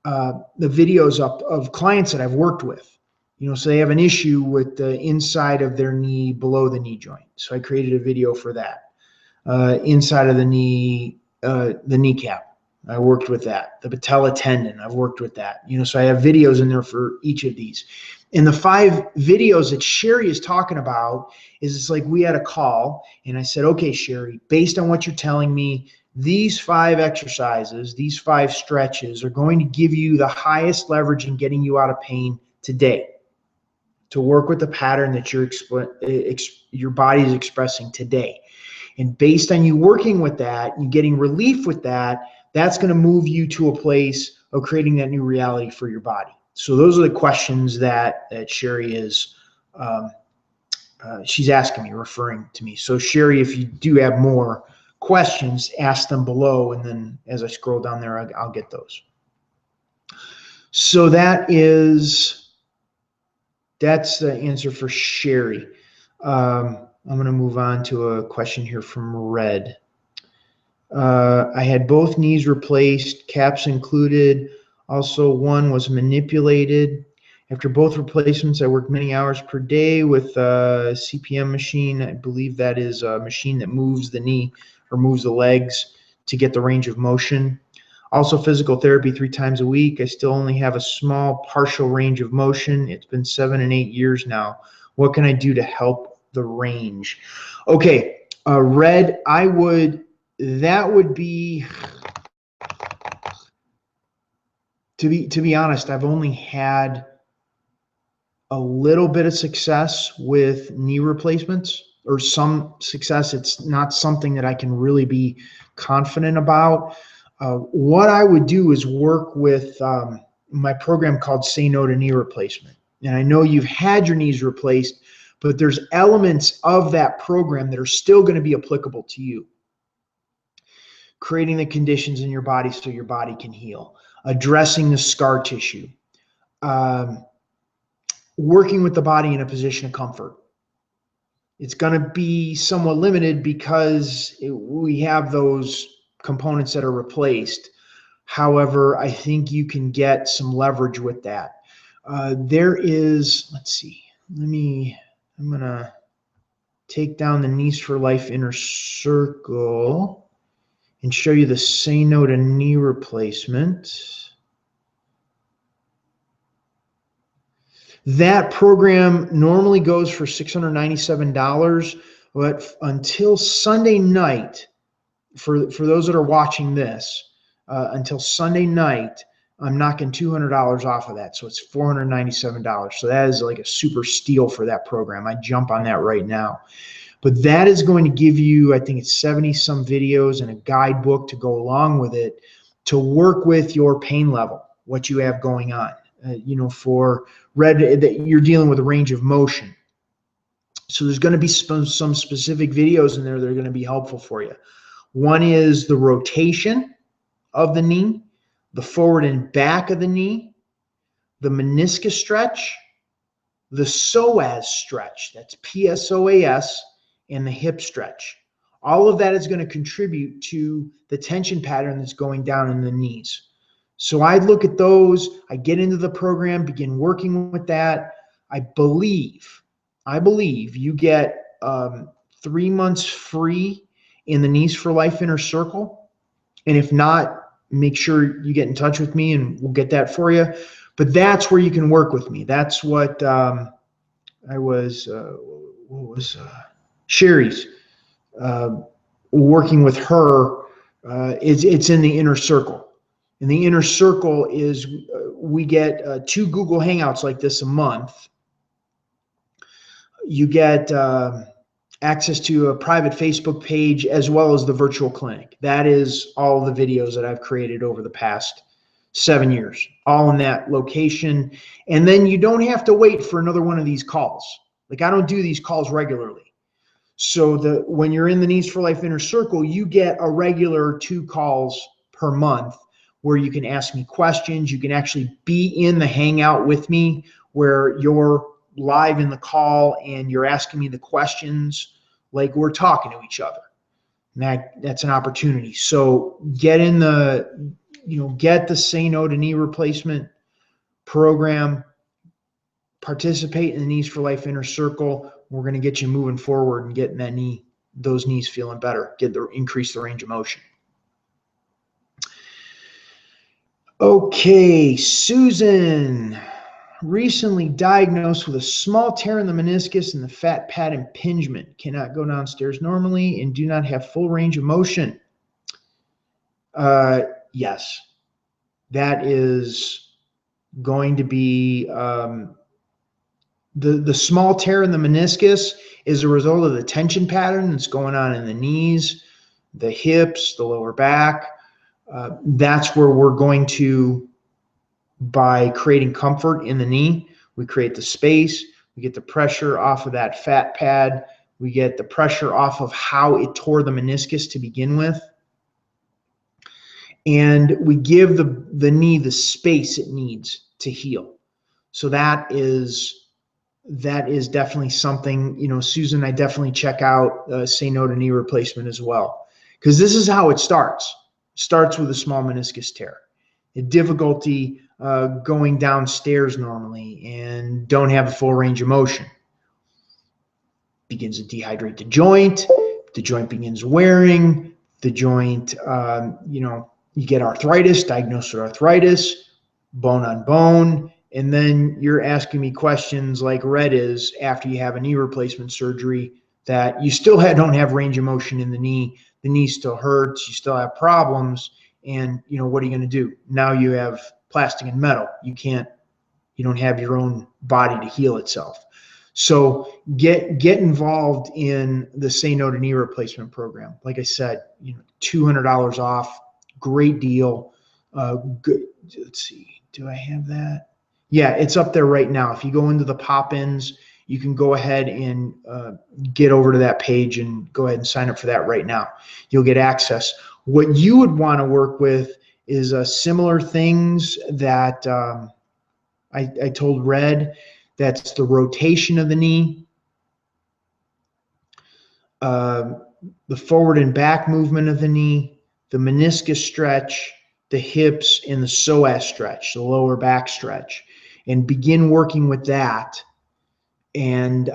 the videos up of clients that I've worked with. So they have an issue with the inside of their knee below the knee joint. So I created a video for that. Inside of the knee, the kneecap, I worked with that. The patella tendon, I've worked with that. So I have videos in there for each of these. And the 5 videos that Sherry is talking about is, it's like we had a call and I said, okay, Sherry, based on what you're telling me, these 5 exercises, these 5 stretches are going to give you the highest leverage in getting you out of pain today, to work with the pattern that your body is expressing today. And based on you working with that, you getting relief with that, that's going to move you to a place of creating that new reality for your body. So those are the questions that Sherry is, she's asking me, referring to me. So Sherry, if you do have more questions, ask them below, and then as I scroll down there, I'll get those. So that's the answer for Sherry. I'm going to move on to a question here from Red. I had both knees replaced, caps included. Also, one was manipulated. After both replacements, I worked many hours per day with a CPM machine. I believe that is a machine that moves the knee or moves the legs to get the range of motion. Also, physical therapy 3 times a week. I still only have a small partial range of motion. It's been 7 and 8 years now. What can I do to help the range? Okay, Red, that would be, to be honest, I've only had a little bit of success with knee replacements, or some success. It's not something that I can really be confident about. What I would do is work with my program called Say No to Knee Replacement. And I know you've had your knees replaced, but there's elements of that program that are still going to be applicable to you. Creating the conditions in your body so your body can heal. Addressing the scar tissue. Working with the body in a position of comfort. It's going to be somewhat limited because we have those components that are replaced. However, I think you can get some leverage with that. There is, let's see, I'm going to take down the Knees for Life inner circle and show you the Say No to Knee Replacement. That program normally goes for $697, but until Sunday night, for those that are watching this, until Sunday night, I'm knocking $200 off of that. So it's $497. So that is like a super steal for that program. I jump on that right now. But that is going to give you, I think it's 70 some videos and a guidebook to go along with it to work with your pain level, what you have going on. for Red, that you're dealing with a range of motion. So there's going to be some specific videos in there that are going to be helpful for you. One is the rotation of the knee, the forward and back of the knee, the meniscus stretch, the psoas stretch, that's PSOAS, and the hip stretch. All of that is going to contribute to the tension pattern that's going down in the knees. So I look at those, I get into the program, begin working with that. I believe you get 3 months free in the Knees for Life Inner Circle. And if not, make sure you get in touch with me and we'll get that for you. But that's where you can work with me. That's what Sherry's working with her. It's in the inner circle. And the inner circle is we get 2 Google Hangouts like this a month. You get access to a private Facebook page as well as the virtual clinic. That is all the videos that I've created over the past 7 years, all in that location. And then you don't have to wait for another one of these calls. Like, I don't do these calls regularly. So when you're in the Knees for Life Inner Circle, you get a regular 2 calls per month where you can ask me questions. You can actually be in the Hangout with me where you're live in the call and you're asking me the questions like we're talking to each other. And that's an opportunity. So get in get the Say No to Knee Replacement program, participate in the Knees for Life Inner Circle. We're going to get you moving forward and getting those knees feeling better, increase the range of motion. Okay, Susan, recently diagnosed with a small tear in the meniscus and the fat pad impingement. Cannot go downstairs normally and do not have full range of motion. Yes, that is going to be the small tear in the meniscus is a result of the tension pattern that's going on in the knees, the hips, the lower back. That's where we're going to, by creating comfort in the knee, we create the space, we get the pressure off of that fat pad, we get the pressure off of how it tore the meniscus to begin with, and we give the knee the space it needs to heal. So that is definitely something, Susan, I definitely check out Say No to Knee Replacement as well, because this is how it starts. It starts with a small meniscus tear, a difficulty going downstairs normally and don't have a full range of motion. Begins to dehydrate the joint begins wearing, the joint, you get arthritis, diagnosed with arthritis, bone on bone, and then you're asking me questions like Red is after you have a knee replacement surgery that you still don't have range of motion in the knee still hurts, you still have problems, and what are you going to do? Now you have plastic and metal. You don't have your own body to heal itself. So get involved in the Say No to Knee Replacement program. Like I said, $200 off, great deal. Good. Let's see, do I have that? Yeah, it's up there right now. If you go into the Poppins, you can go ahead and get over to that page and go ahead and sign up for that right now. You'll get access. What you would want to work with is similar things that I told Red. That's the rotation of the knee, the forward and back movement of the knee, the meniscus stretch, the hips, and the psoas stretch, the lower back stretch, and begin working with that. And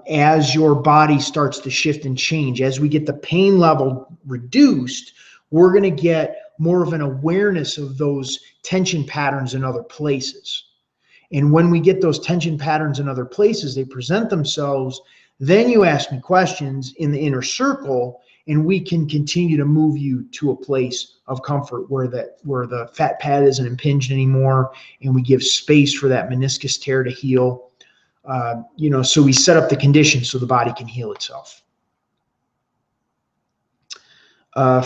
as your body starts to shift and change, as we get the pain level reduced, we're going to get more of an awareness of those tension patterns in other places. And when we get those tension patterns in other places, they present themselves, then you ask me questions in the inner circle, and we can continue to move you to a place of comfort where the fat pad isn't impinged anymore, and we give space for that meniscus tear to heal. So we set up the conditions so the body can heal itself.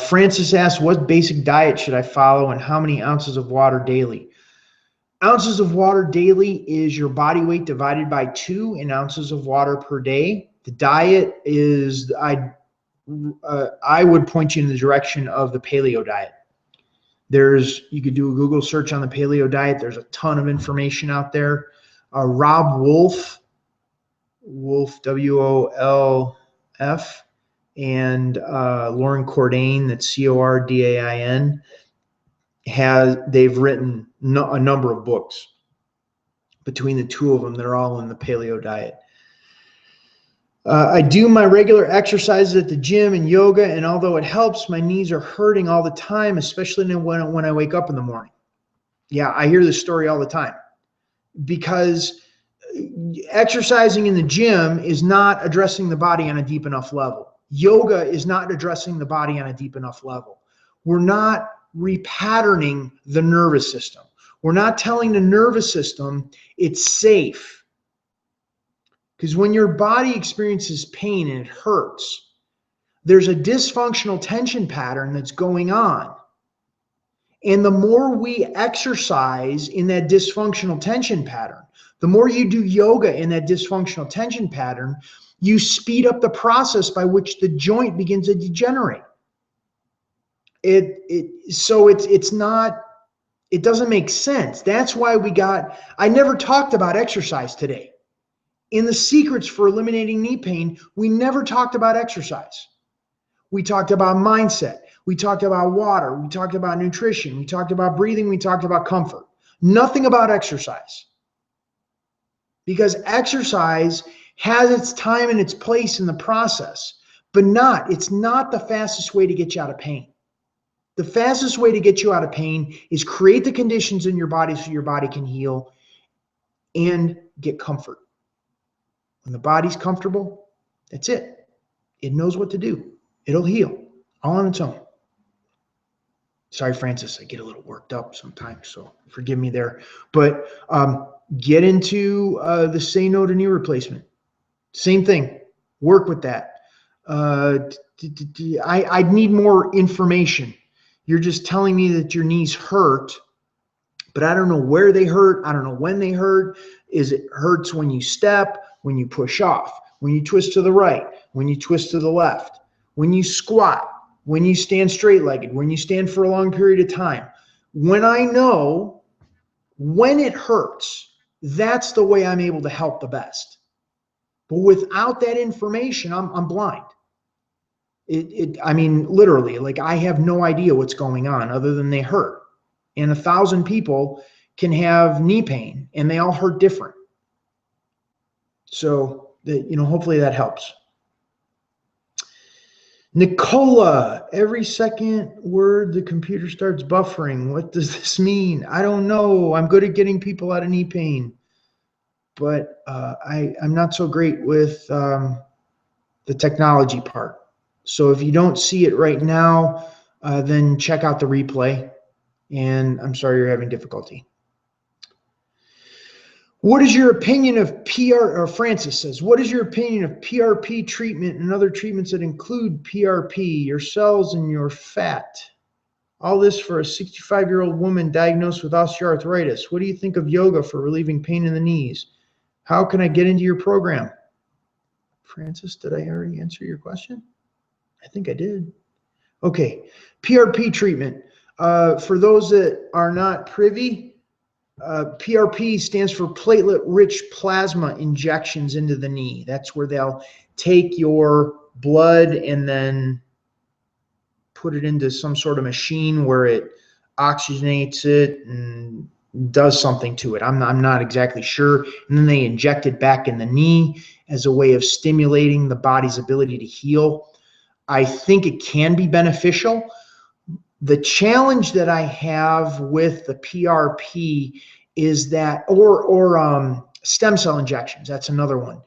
Francis asks, what basic diet should I follow and how many ounces of water daily? Ounces of water daily is your body weight divided by 2 in ounces of water per day. The diet is, I would point you in the direction of the paleo diet. You could do a Google search on the paleo diet. There's a ton of information out there. Rob Wolf, WOLF, and Lauren Cordain, that's CORDAIN, they've written a number of books. Between the two of them, they're all in the paleo diet. I do my regular exercises at the gym and yoga, and although it helps, my knees are hurting all the time, especially when I wake up in the morning. Yeah, I hear this story all the time, because exercising in the gym is not addressing the body on a deep enough level. Yoga is not addressing the body on a deep enough level. We're not repatterning the nervous system. We're not telling the nervous system it's safe. Because when your body experiences pain and it hurts, there's a dysfunctional tension pattern that's going on. And the more we exercise in that dysfunctional tension pattern, the more you do yoga in that dysfunctional tension pattern, you speed up the process by which the joint begins to degenerate. So it doesn't make sense. That's why I never talked about exercise today. In the secrets for eliminating knee pain, we never talked about exercise. We talked about mindset. We talked about water. We talked about nutrition. We talked about breathing. We talked about comfort. Nothing about exercise. Because exercise has its time and its place in the process, but it's not the fastest way to get you out of pain. The fastest way to get you out of pain is create the conditions in your body so your body can heal and get comfort. When the body's comfortable, that's it. It knows what to do. It'll heal all on its own. Sorry, Francis, I get a little worked up sometimes, so forgive me there. But get into the say no to knee replacement. Same thing. Work with that. I need more information. You're just telling me that your knees hurt, but I don't know where they hurt. I don't know when they hurt. It hurts when you step, when you push off, when you twist to the right, when you twist to the left, when you squat, when you stand straight-legged, when you stand for a long period of time. When I know when it hurts, that's the way I'm able to help the best. But without that information, I'm blind. I mean, literally, like I have no idea what's going on other than they hurt. And 1,000 people can have knee pain and they all hurt different. So, hopefully that helps. Nicola, every second word the computer starts buffering. What does this mean? I don't know. I'm good at getting people out of knee pain, but I'm not so great with the technology part. So if you don't see it right now, then check out the replay. And I'm sorry you're having difficulty. What is your opinion of Francis says, what is your opinion of PRP treatment and other treatments that include PRP, your cells and your fat? All this for a 65-year-old woman diagnosed with osteoarthritis. What do you think of yoga for relieving pain in the knees? How can I get into your program? Francis, did I already answer your question? I think I did. Okay, PRP treatment. For those that are not privy, PRP stands for platelet-rich plasma injections into the knee. That's where they'll take your blood and then put it into some sort of machine where it oxygenates it and does something to it. I'm not exactly sure. And then they inject it back in the knee as a way of stimulating the body's ability to heal. I think it can be beneficial. The challenge that I have with the PRP is that, or stem cell injections, that's another one,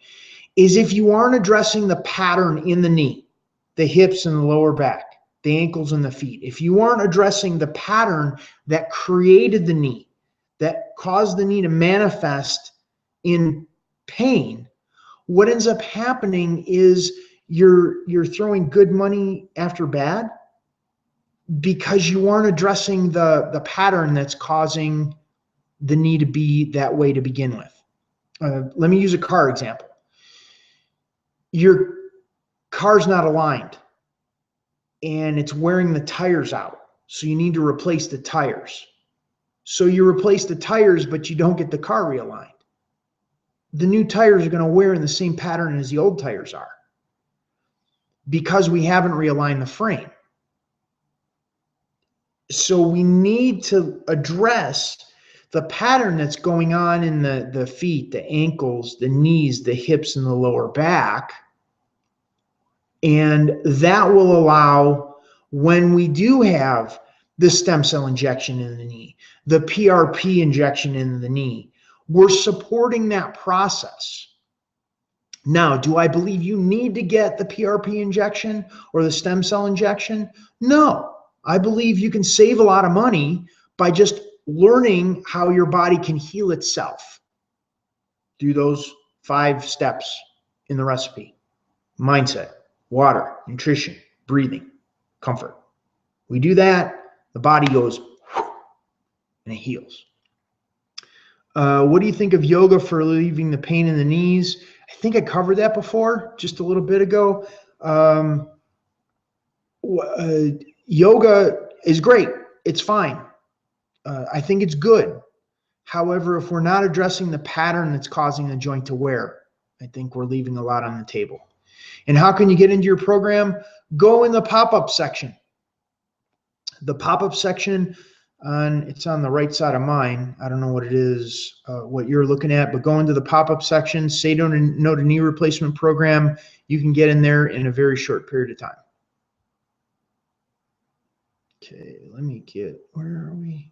is if you aren't addressing the pattern in the knee, the hips and the lower back, the ankles and the feet, if you aren't addressing the pattern that created the knee, that caused the knee to manifest in pain, what ends up happening is you're throwing good money after bad, because you aren't addressing the pattern that's causing the knee to be that way to begin with. Let me use a car example. Your car's not aligned and it's wearing the tires out. So you need to replace the tires. So you replace the tires, but you don't get the car realigned. The new tires are going to wear in the same pattern as the old tires are because we haven't realigned the frame. So we need to address the pattern that's going on in the feet, the ankles, the knees, the hips, and the lower back. And that will allow, when we do have the stem cell injection in the knee, the PRP injection in the knee, we're supporting that process. Now, do I believe you need to get the PRP injection or the stem cell injection? No. I believe you can save a lot of money by just learning how your body can heal itself. Do those 5 steps in the recipe: mindset, water, nutrition, breathing, comfort. We do that, the body goes and it heals. What do you think of yoga for relieving the pain in the knees? I think I covered that before, just a little bit ago. Yoga is great. It's fine. I think it's good. However, if we're not addressing the pattern that's causing the joint to wear, I think we're leaving a lot on the table. And how can you get into your program? Go in the pop-up section. The pop-up section, it's on the right side of mine. I don't know what it is, what you're looking at, but go into the pop-up section, say no to knee replacement program. You can get in there in a very short period of time. Okay, let me get, where are we?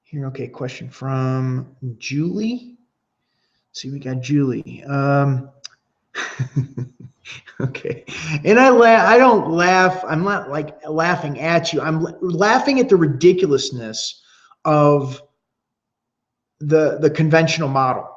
Here, okay, question from Julie. Let's see, we got Julie. Okay, and I don't laugh. I'm not like laughing at you. I'm laughing at the ridiculousness of the conventional model.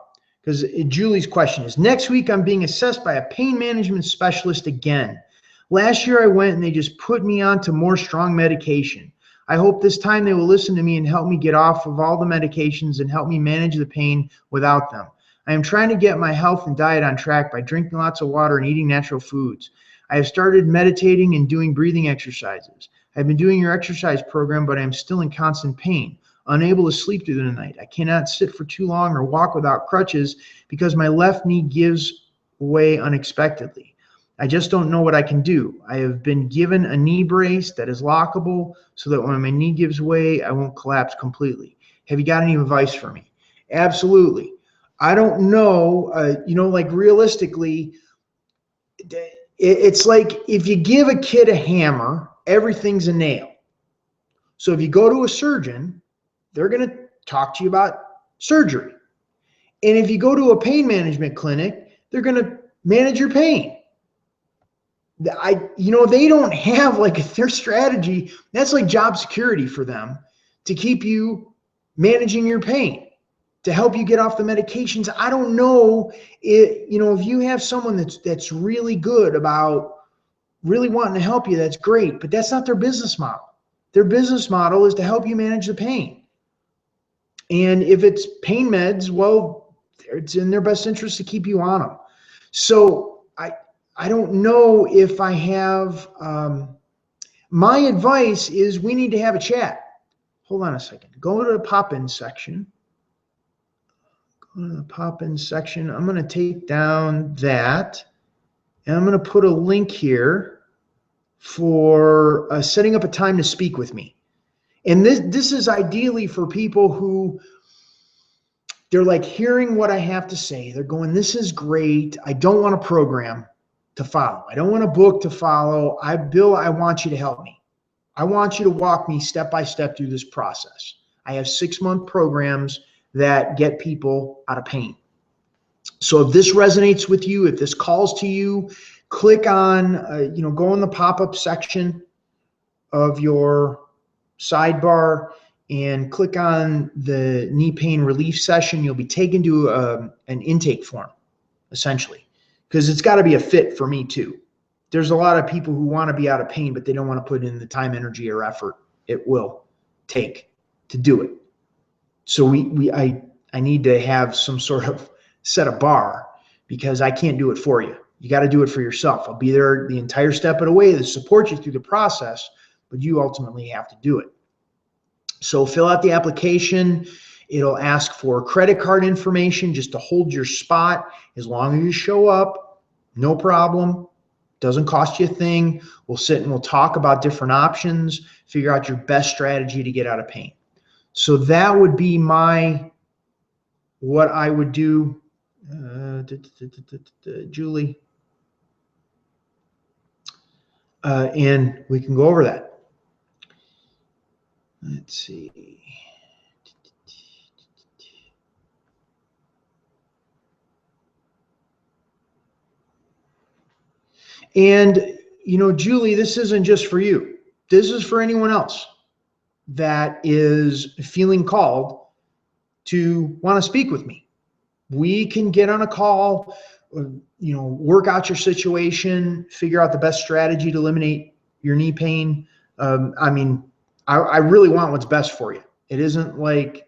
Because Julie's question is, next week I'm being assessed by a pain management specialist again. Last year I went and they just put me onto more strong medication. I hope this time they will listen to me and help me get off of all the medications and help me manage the pain without them. I am trying to get my health and diet on track by drinking lots of water and eating natural foods. I have started meditating and doing breathing exercises. I've been doing your exercise program, but I am still in constant pain, unable to sleep through the night. I cannot sit for too long or walk without crutches because my left knee gives way unexpectedly. I just don't know what I can do. I have been given a knee brace that is lockable so that when my knee gives way, I won't collapse completely. Have you got any advice for me? Absolutely. I don't know, like realistically, it's like if you give a kid a hammer, everything's a nail. So if you go to a surgeon, they're going to talk to you about surgery. And if you go to a pain management clinic, they're going to manage your pain. They don't have like their strategy. That's like job security for them to keep you managing your pain, to help you get off the medications. I don't know if you have someone that's really good about really wanting to help you, that's great, but that's not their business model. Their business model is to help you manage the pain. And if it's pain meds, well, it's in their best interest to keep you on them. So I don't know if I have, my advice is we need to have a chat. Hold on a second. Go to the Poppins section. Go to the Poppins section. I'm going to take down that, and I'm going to put a link here for setting up a time to speak with me. And this is ideally for people who, they're like hearing what I have to say. They're going, this is great. I don't want a program to follow. I don't want a book to follow. Bill, I want you to help me. I want you to walk me step by step through this process. I have 6-month programs that get people out of pain. So if this resonates with you, if this calls to you, click on, go in the pop-up section of your sidebar and click on the knee pain relief session. You'll be taken to an intake form, essentially. Because it's got to be a fit for me too. There's a lot of people who want to be out of pain, but they don't want to put in the time, energy, or effort it will take to do it. So I need to have some sort of set a bar, because I can't do it for you. You got to do it for yourself. I'll be there the entire step of the way to support you through the process, but you ultimately have to do it. So fill out the application. It'll ask for credit card information just to hold your spot. As long as you show up, no problem. Doesn't cost you a thing. We'll sit and we'll talk about different options, figure out your best strategy to get out of pain. So that would be what I would do. Julie. And we can go over that. Let's see. And, Julie, this isn't just for you. This is for anyone else that is feeling called to want to speak with me. We can get on a call, work out your situation, figure out the best strategy to eliminate your knee pain. I really want what's best for you. It isn't like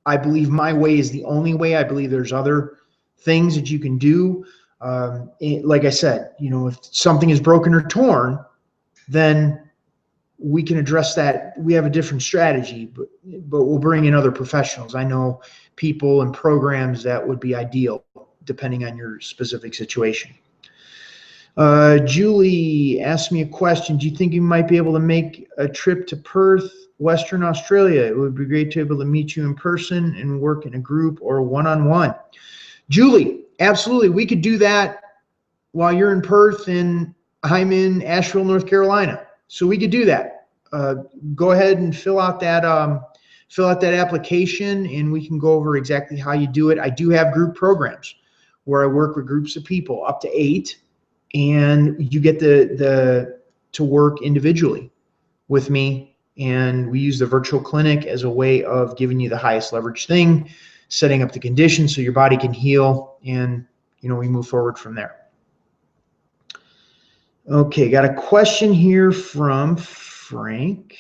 I believe my way is the only way. I believe there's other things that you can do. Like I said, if something is broken or torn, then we can address that. We have a different strategy, but we'll bring in other professionals. I know people and programs that would be ideal depending on your specific situation. Julie asked me a question. Do you think you might be able to make a trip to Perth, Western Australia? It would be great to be able to meet you in person and work in a group or one-on-one. Julie, absolutely. We could do that while you're in Perth and I'm in Asheville, North Carolina. So we could do that. Go ahead and fill out that application, and we can go over exactly how you do it. I do have group programs where I work with groups of people up to 8, and you get to work individually with me. And we use the virtual clinic as a way of giving you the highest leverage thing, setting up the conditions so your body can heal, and we move forward from there. Okay, got a question here from Frank.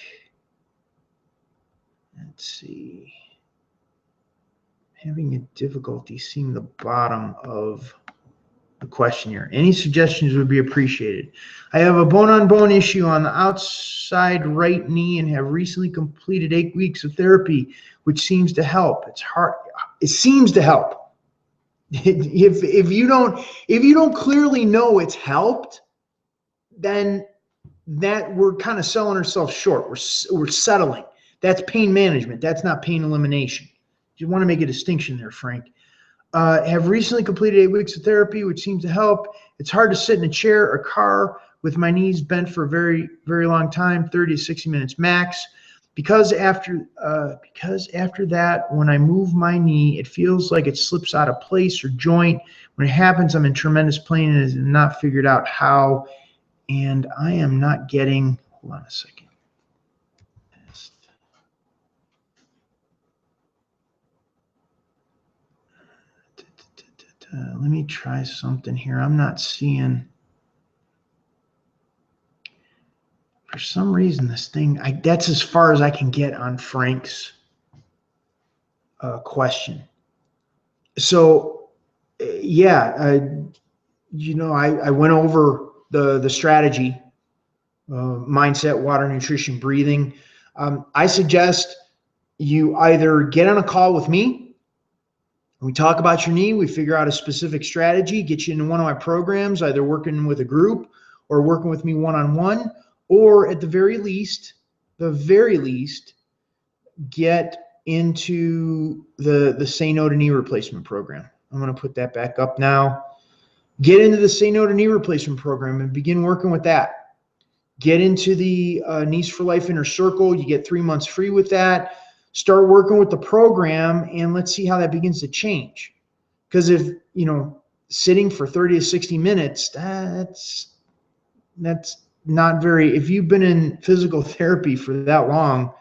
Let's see. Having a difficulty seeing the bottom of the question here. Any suggestions would be appreciated. I have a bone-on-bone issue on the outside right knee and have recently completed 8 weeks of therapy, which seems to help. It's hard. It seems to help. If you don't clearly know it's helped, then that we're kind of selling ourselves short. We're settling. That's pain management. That's not pain elimination. You want to make a distinction there, Frank. Have recently completed 8 weeks of therapy, which seems to help. It's hard to sit in a chair or car with my knees bent for a very, very long time, 30 to 60 minutes max. Because after that, when I move my knee, it feels like it slips out of place or joint. When it happens, I'm in tremendous pain and have not figured out how. And I am not getting, hold on a second. Let me try something here. I'm not seeing, for some reason, this thing, that's as far as I can get on Frank's question. So, yeah, I went over the strategy, mindset, water, nutrition, breathing. I suggest you either get on a call with me. We talk about your knee. We figure out a specific strategy, get you into one of my programs, either working with a group or working with me one-on-one, or at the very least, get into the Say No to Knee Replacement program. I'm going to put that back up now. Get into the Say No to Knee Replacement program and begin working with that. Get into the Knees for Life Inner Circle. You get 3 months free with that. Start working with the program, and let's see how that begins to change. Because if, sitting for 30 to 60 minutes, that's not very, if you've been in physical therapy for that long,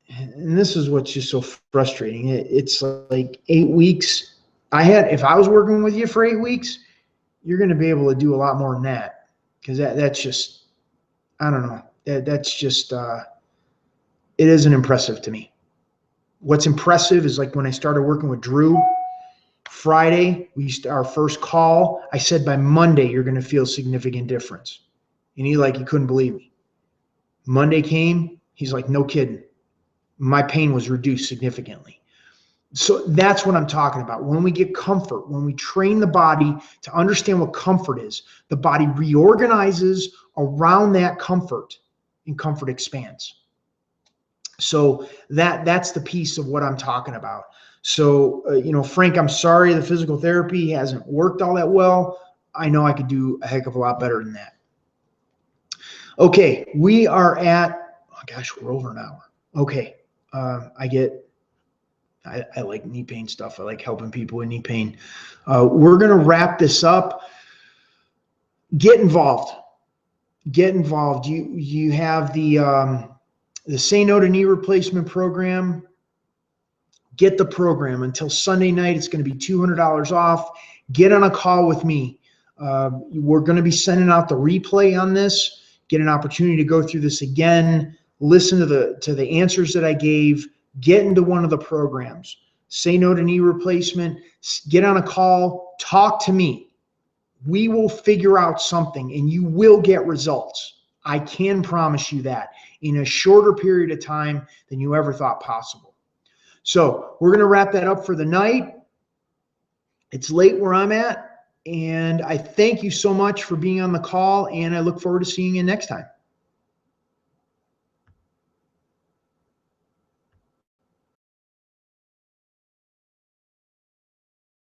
and this is what's just so frustrating. It's like 8 weeks. If I was working with you for 8 weeks, you're going to be able to do a lot more than that. Because that's just, I don't know. That's just, it isn't impressive to me. What's impressive is like when I started working with Drew, Friday, our first call, I said by Monday, you're going to feel significant difference. And he couldn't believe me. Monday came, he's like, no kidding. My pain was reduced significantly. So that's what I'm talking about. When we get comfort, when we train the body to understand what comfort is, the body reorganizes around that comfort and comfort expands. So that's the piece of what I'm talking about. So, Frank, I'm sorry the physical therapy hasn't worked all that well. I know I could do a heck of a lot better than that. Okay, we are at, oh gosh, we're over an hour. Okay, I like knee pain stuff. I like helping people with knee pain. We're going to wrap this up. Get involved. Get involved. You have the Say No to Knee Replacement program. Get the program. Until Sunday night, it's going to be $200 off. Get on a call with me. We're going to be sending out the replay on this. Get an opportunity to go through this again. Listen to the answers that I gave. Get into one of the programs. Say No to Knee Replacement. Get on a call. Talk to me. We will figure out something, and you will get results. I can promise you that in a shorter period of time than you ever thought possible. So we're going to wrap that up for the night. It's late where I'm at, and I thank you so much for being on the call, and I look forward to seeing you next time.